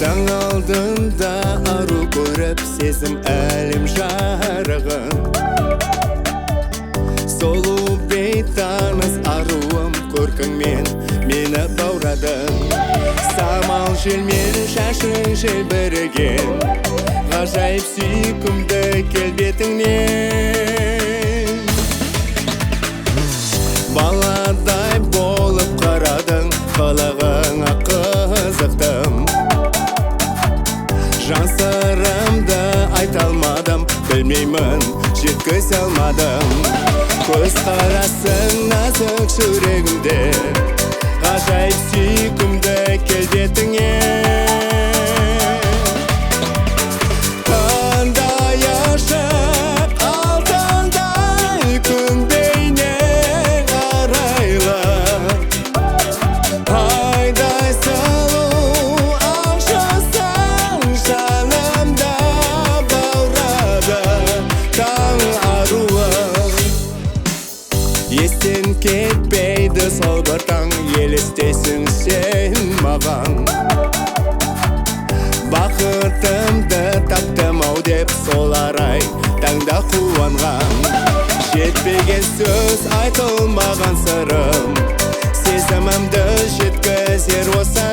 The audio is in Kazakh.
Таң алдында ару көріп сезім әлем жарығын. Солу бейтаныс аруым көркіңмен мені баурадың. Самал желмен шашың желбіреген, ғажайып сүйкімді келбетіңнен. Баладай болып қарадың, қылығыңа қызықтым. Жан сырымды айта алмадым, білмеймін, жеткізе алмадым. Көз қарасың нәзік жүрегімде, ғажайып сүйкімді келбетіңнен. Қандай ашық алтындай күн бейнең арайлы, айдай сұлу ақшасың жанымда баурады таң аруы. Естен кетпейді сол бір таң, елестесің сен маған. Бақытымды таптым-ау деп сол арай таңда қуанған. Жетпеген сөз айтылмаған сырым, сезімімді жеткізер осы